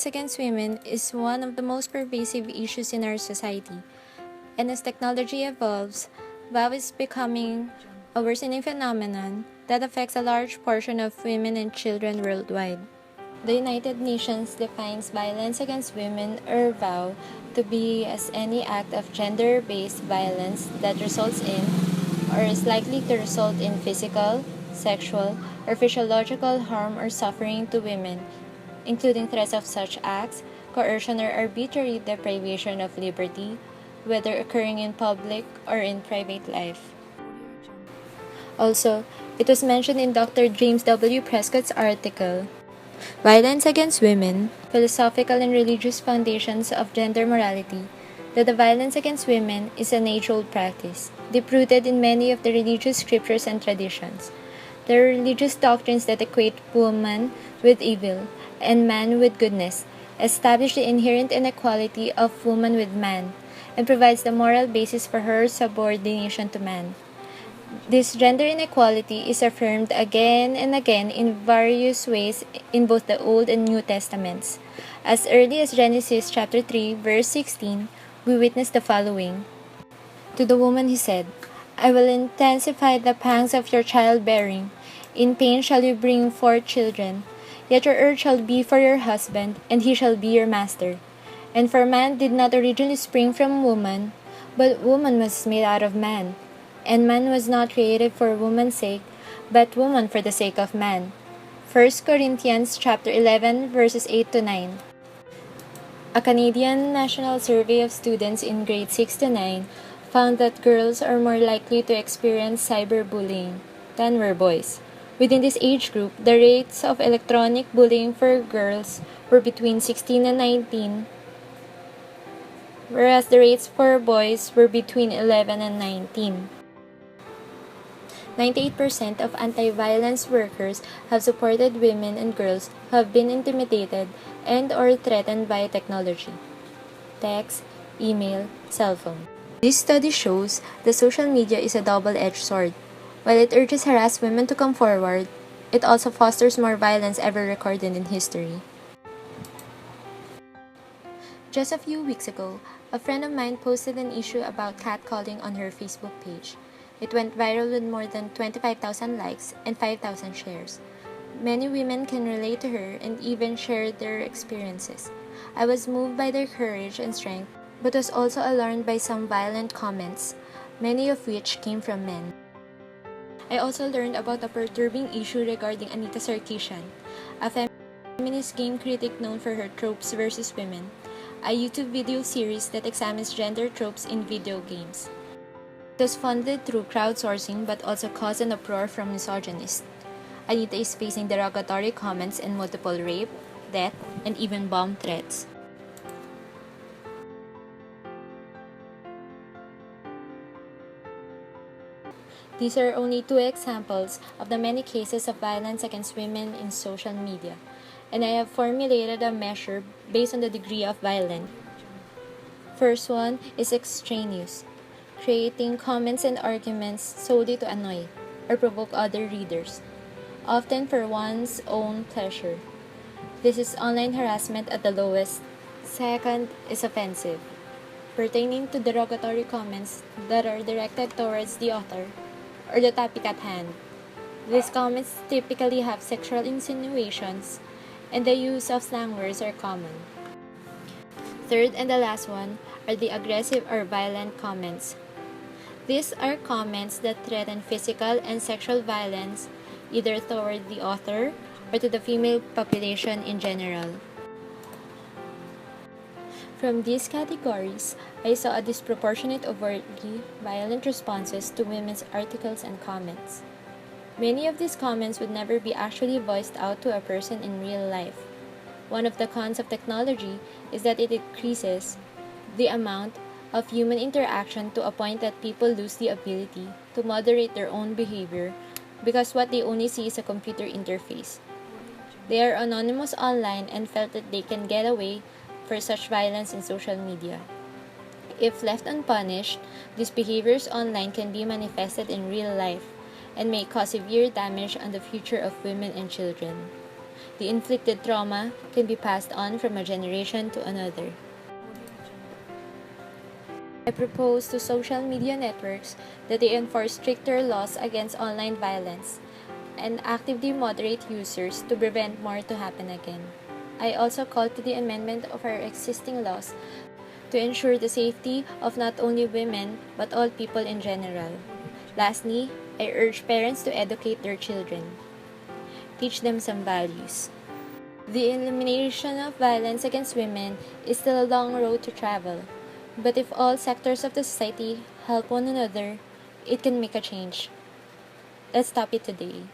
violence against women is one of the most pervasive issues in our society. And as technology evolves, violence is becoming a worsening phenomenon that affects a large portion of women and children worldwide. The United Nations defines violence against women or VOW to be as any act of gender-based violence that results in or is likely to result in physical, sexual, or physiological harm or suffering to women, including threats of such acts, coercion or arbitrary deprivation of liberty, whether occurring in public or in private life. Also, it was mentioned in Dr. James W. Prescott's article, Violence Against Women, Philosophical and Religious Foundations of Gender Morality, that the violence against women is an age-old practice, deep-rooted in many of the religious scriptures and traditions. There are religious doctrines that equate woman with evil and man with goodness, establish the inherent inequality of woman with man, and provides the moral basis for her subordination to man. This gender inequality is affirmed again and again in various ways in both the Old and New Testaments. As early as Genesis chapter 3, verse 16, we witness the following. To the woman he said, I will intensify the pangs of your childbearing. In pain shall you bring forth children. Yet your earth shall be for your husband, and he shall be your master. And for man did not originally spring from woman, but woman was made out of man. And man was not created for woman's sake, but woman for the sake of man. 1 Corinthians chapter 11, verses 8 to 9. A Canadian National Survey of students in grade 6 to 9 found that girls are more likely to experience cyberbullying than were boys. Within this age group, the rates of electronic bullying for girls were between 16 and 19, whereas the rates for boys were between 11 and 19. 98% of anti-violence workers have supported women and girls who have been intimidated and or threatened by technology, text, email, cell phone. This study shows that social media is a double-edged sword. While it urges harassed women to come forward, it also fosters more violence ever recorded in history. Just a few weeks ago, a friend of mine posted an issue about catcalling on her Facebook page. It went viral with more than 25,000 likes and 5,000 shares. Many women can relate to her and even share their experiences. I was moved by their courage and strength, but was also alarmed by some violent comments, many of which came from men. I also learned about a perturbing issue regarding Anita Sarkeesian, a feminist game critic known for her Tropes vs. Women, a YouTube video series that examines gender tropes in video games. It was funded through crowdsourcing but also caused an uproar from misogynists. Anita is facing derogatory comments and multiple rape, death, and even bomb threats. These are only two examples of the many cases of violence against women in social media, and I have formulated a measure based on the degree of violence. First one is extraneous, creating comments and arguments solely to annoy or provoke other readers, often for one's own pleasure. This is online harassment at the lowest. Second is offensive, pertaining to derogatory comments that are directed towards the author or the topic at hand. These comments typically have sexual insinuations, and the use of slang words are common. Third and the last one are the aggressive or violent comments. These are comments that threaten physical and sexual violence either toward the author or to the female population in general. From these categories, I saw a disproportionate overtly violent responses to women's articles and comments. Many of these comments would never be actually voiced out to a person in real life. One of the cons of technology is that it increases the amount of human interaction to a point that people lose the ability to moderate their own behavior because what they only see is a computer interface. They are anonymous online and felt that they can get away for such violence in social media. If left unpunished, these behaviors online can be manifested in real life and may cause severe damage on the future of women and children. The inflicted trauma can be passed on from a generation to another. I propose to social media networks that they enforce stricter laws against online violence and actively moderate users to prevent more to happen again. I also call to the amendment of our existing laws to ensure the safety of not only women but all people in general. Lastly, I urge parents to educate their children, teach them some values. The elimination of violence against women is still a long road to travel, but if all sectors of the society help one another, it can make a change. Let's stop it today.